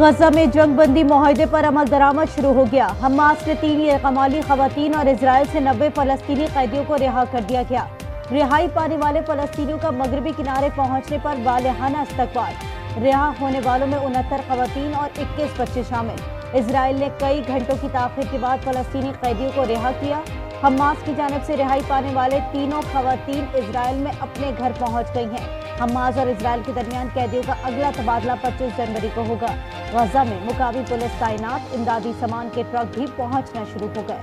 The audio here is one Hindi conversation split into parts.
गजा में जंग बंदी मुआहदे पर अमल दरामद शुरू हो गया। हमास ने 3 यरगमाली खवातीन और इसराइल से 90 फलस्तीनी कैदियों को रिहा कर दिया गया। रिहाई पाने वाले फलस्तीनियों का मगरबी किनारे पहुंचने पर वालेहाना इस्तकबाल। रिहा होने वालों में 69 खवातीन और 21 बच्चे शामिल। इसराइल ने कई घंटों की ताखीर के बाद फलस्तीनी कैदियों को रिहा किया। हमास की जानिब से रिहाई पाने वाले तीनों खवातीन इसराइल में अपने घर पहुंच गई हैं। हमास और इसराइल के दरमियान कैदियों का अगला तबादला 25 जनवरी को होगा। गजा में मुकामी पुलिस तैनात, इमदादी सामान के ट्रक भी पहुंचना शुरू हो गए।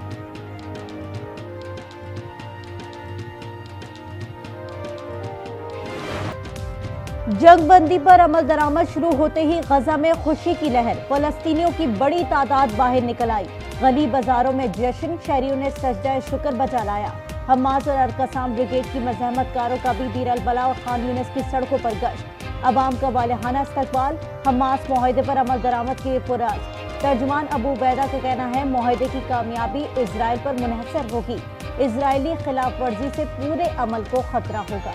जंगबंदी पर अमल दरामद शुरू होते ही गजा में खुशी की लहर, फलस्तीनियों की बड़ी तादाद बाहर निकल आई। गली बाजारों में जश्न, शहरियों ने सजदा शुक्र बजा लाया। हमास और अल-कसाम ब्रिगेड की मजहमतकारों का भी दीर अल-बला और खान यूनिस की सड़कों पर गश्त। अवाम का वालेहाना इस्तकबाल। हमास मुआहदे पर अमल दरामद के पुराज। तर्जुमान अबू उबैदा का कहना है मुआहदे की कामयाबी इसराइल पर मुनहसर होगी। इसराइली खिलाफ वर्जी से पूरे अमल को खतरा होगा।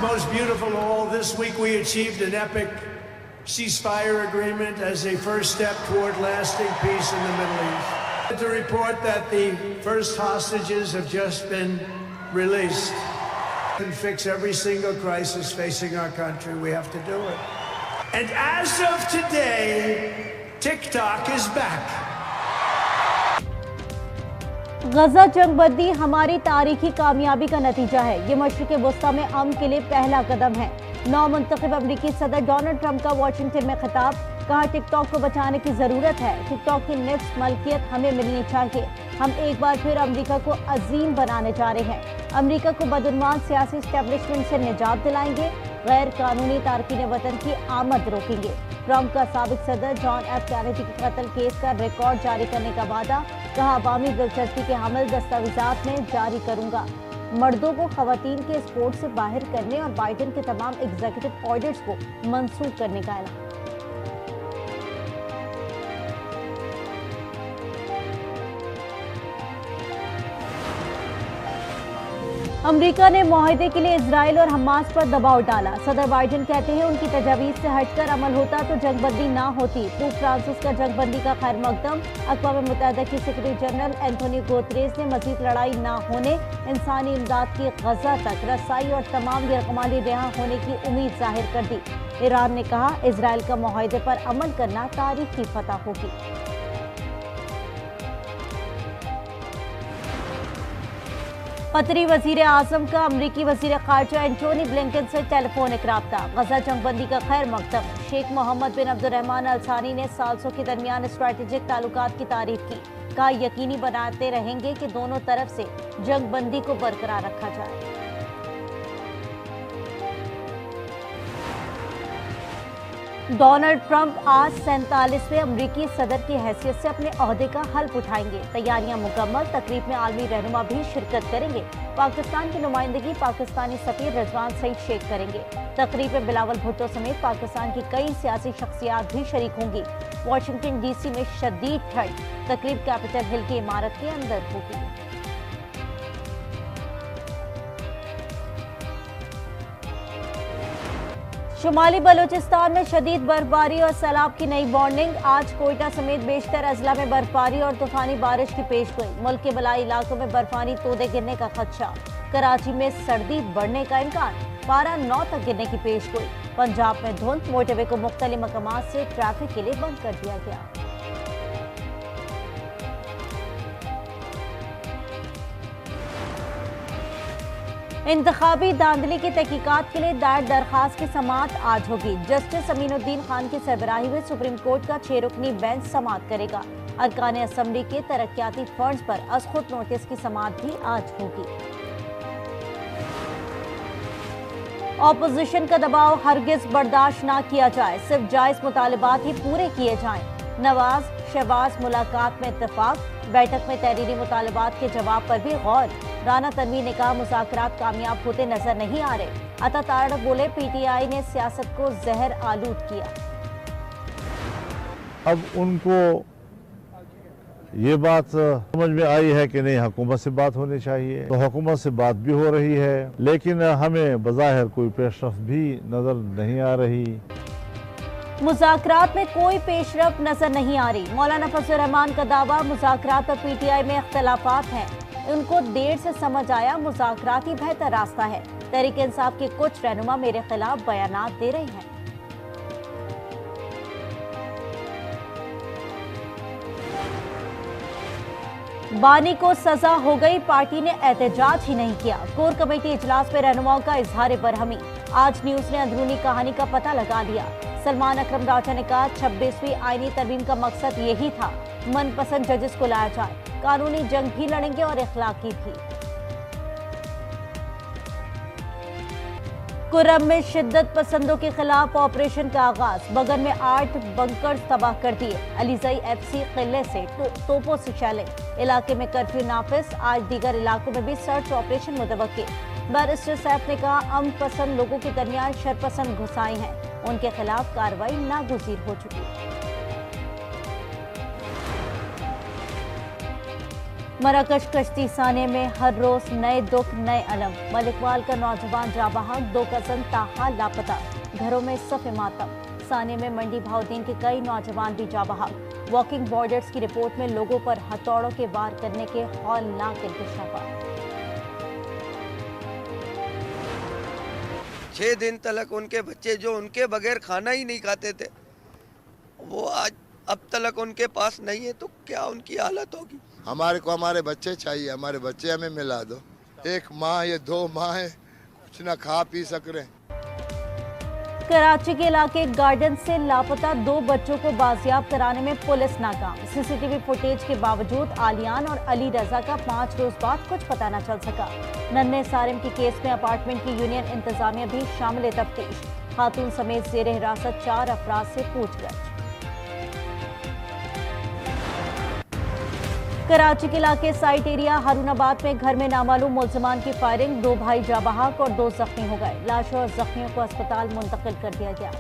Most beautiful of all, this week we achieved an epic ceasefire agreement as a first step toward lasting peace in the Middle East. To report that the first hostages have just been released. And fix every single crisis facing our country, we have to do it. And as of today, TikTok is back. गजा जंगबंदी हमारी तारीखी कामयाबी का नतीजा है। ये मशरिक़ वस्ता में अमन के लिए पहला कदम है। नौमुंतखब अमरीकी सदर डोनाल्ड ट्रंप का वाशिंगटन में खिताब। कहा टिकटॉक को बचाने की जरूरत है। टिकटॉक की निफ्स मलकियत हमें मिलनी चाहिए। हम एक बार फिर अमरीका को अजीम बनाने जा रहे हैं। अमरीका को बदउन्वान सियासी एस्टेब्लिशमेंट से निजात दिलाएंगे। गैर कानूनी तारकीन वतन की आमद रोकेंगे। ट्रंप का साबिक सदर जॉन एफ कैनेडी के कत्ल केस का रिकॉर्ड जारी करने का वादा। कहा अवामी दिलचस्पी के हामिल दस्तावेजात में जारी करूंगा। मर्दों को खवातीन के स्पोर्ट से बाहर करने और बाइडेन के तमाम एग्जीक्यूटिव ऑर्डर्स को मंसूख करने का ऐलान। अमेरिका ने मुआहदे के लिए इजराइल और हमास पर दबाव डाला। सदर बाइडेन कहते हैं उनकी तजावीज़ से हटकर अमल होता तो जंगबंदी ना होती। पोप फ्रांसिस का जंगबंदी का खैर मकदम। अक़वाम मुत्तहिदा की सेक्रेटरी जनरल एंथोनी गुतेरेस ने मजीद लड़ाई ना होने, इंसानी इमदाद की गजा तक रसाई और तमाम यरगमाली रिहा होने की उम्मीद जाहिर कर दी। ईरान ने कहा इजराइल का मुआहदे पर अमल करना तारीख की फतह होगी। कतरी वजीर आजम का अमरीकी वजीर खारजा एंटोनी ब्लिंकन से टेलीफोनिक राब्ता। गजा जंगबंदी का खैर मकदम। शेख मोहम्मद बिन अब्दुर्रहमान अल सानी ने साल्सों के दरमियान स्ट्रेटेजिक ताल्लुकात की तारीफ की। कहा यकीनी बनाते रहेंगे कि दोनों तरफ से जंगबंदी को बरकरार रखा जाए। डोनाल्ड ट्रंप आज 47वें अमरीकी सदर की हैसियत से अपने ओहदे का हल्फ उठाएंगे। तैयारियां मुकम्मल। तकरीब में आलमी रहनुमा भी शिरकत करेंगे। पाकिस्तान की नुमाइंदगी पाकिस्तानी सफीर रिजवान सईद शेख करेंगे। तकरीब में बिलावल भुट्टो समेत पाकिस्तान की कई सियासी शख्सियात भी शरीक होंगी। वाशिंगटन डीसी में शदीद ठंड। तकरीब कैपिटल हिल की इमारत के अंदर होगी। शुमाली बलूचिस्तान में शदीद बर्फबारी और सैलाब की नई वार्निंग। आज कोयटा समेत बेशतर अजला में बर्फबारी और तूफानी बारिश की पेशगोई। मुल्क के बलाई इलाकों में बर्फानी तोदे गिरने का खदशा। कराची में सर्दी बढ़ने का इम्कान। पारा 9 तक गिरने की पेशगोई। पंजाब में धुंध। मोटरवे को मुख्तलिफ मकामात से ट्रैफिक के लिए बंद कर दिया गया। इंतखाबी धांधली की तहकीकात के लिए दायर दरखास्त की समाअत आज होगी। जस्टिस अमीनुद्दीन खान की सरबराही में सुप्रीम कोर्ट का 6 रुकनी बेंच समाअत करेगा। अरकान असम्बली के तरक्याती फंड्स पर अज़खुद नोटिस की समाअत भी आज होगी। ऑपोजिशन का दबाव हरगिज बर्दाश्त ना किया जाए। सिर्फ जायज मुतालिबात ही पूरे किए जाएं। नवाज शहबाज मुलाकात में इत्तेफाक। बैठक में तहरीरी मुतालिबात के जवाब पर भी गौर। राना तनवीर ने कहा मुज़ाकरात कामयाब होते नजर नहीं आ रहे। अता तारड़ बोले पीटीआई ने सियासत को जहर आलूद किया। अब उनको ये बात समझ में आई है कि नहीं, हुकूमत से बात होनी चाहिए, तो हुकूमत से बात भी हो रही है, लेकिन हमें बज़ाहिर कोई पेशरफ्त भी नजर नहीं आ रही। मुज़ाकरात में कोई पेशरफ्त नजर नहीं आ रही। मौलाना फजल रहमान का दावा, मुज़ाकरात पर पीटीआई में इख्तलाफात हैं, उनको देर से समझ आया मुज़ाकरात ही बेहतर रास्ता है। तहरीक इंसाफ के कुछ रहनुमा मेरे खिलाफ बयानात दे रहे हैं। बानी को सजा हो गई, पार्टी ने एहतजाज ही नहीं किया। कोर कमेटी इजलास में रहनुमाओं का इजहार बरहमी। आज न्यूज ने अंदरूनी कहानी का पता लगा लिया। सलमान अकरम राजा ने कहा 26वीं आईनी तरमीम का मकसद यही था, मनपसंद जजेस को लाया जाए, कानूनी जंग भी लड़ेंगे और इखलाकी भी। कुर्रम में शिद्दत पसंदों के खिलाफ ऑपरेशन का आगाज। बगन में 8 बंकर्स तबाह कर दिए। अलीजई FC किले से तोपों से चैले। इलाके में कर्फ्यू नाफिज। आज दीगर इलाकों में भी सर्च ऑपरेशन मुतवक्की। बैरिस्टर सैफ ने कहा अमन पसंद लोगों के दरमियान शरपसंद घुसाई हैं, उनके खिलाफ कार्रवाई नागुज़ीर हो चुकी है। मराकश कश्ती साने में हर रोज नए दुख नए अलम। मलिकवाल का नौजवान जाबहाक, 2 कज़न ताहाल लापता। घरों में सफ़े मातम। साने में मंडी भाउद्दीन के कई नौजवान भी जाबहाक। वॉकिंग बॉर्डर्स की रिपोर्ट में लोगों पर हथौड़ों के वार करने के हौलनाक इंकशाफात। 6 दिन तक उनके बच्चे जो उनके बगैर खाना ही नहीं खाते थे, वो आज अब तक उनके पास नहीं है, तो क्या उनकी हालत होगी। हमारे को हमारे बच्चे चाहिए, हमारे बच्चे हमें मिला दो। 1 माह या 2 माह है, कुछ ना खा पी सक रहे। कराची के इलाके गार्डन से लापता 2 बच्चों को बाजियाब कराने में पुलिस नाकाम। CCTV फुटेज के बावजूद आलियान और अली रजा का 5 रोज बाद कुछ पता न चल सका। नन्हे सारिम के केस में अपार्टमेंट की यूनियन इंतजामिया भी शामिल तफ्तीश। खातून समेत जेर हिरासत 4 अफराद से पूछताछ। कराची के इलाके साइट एरिया हारूनाबाद में घर में नामालूम मुल्जिमान की फायरिंग। 2 भाई जाबहाक और 2 जख्मी हो गए। लाशों और जख्मियों को अस्पताल मुंतकिल कर दिया गया।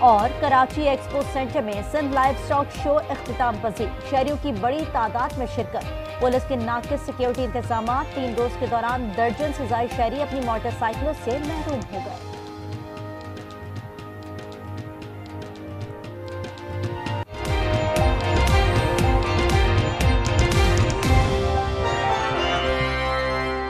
और कराची एक्सपो सेंटर में सिंध लाइव स्टॉक शो इख्तिताम पजीर। शहरियों की बड़ी तादाद में शिरकत। पुलिस के नाकिस सिक्योरिटी इंतजाम। 3 रोज के दौरान दर्जन से ज्यादा शहरी अपनी मोटरसाइकिलों से महरूम हो गए।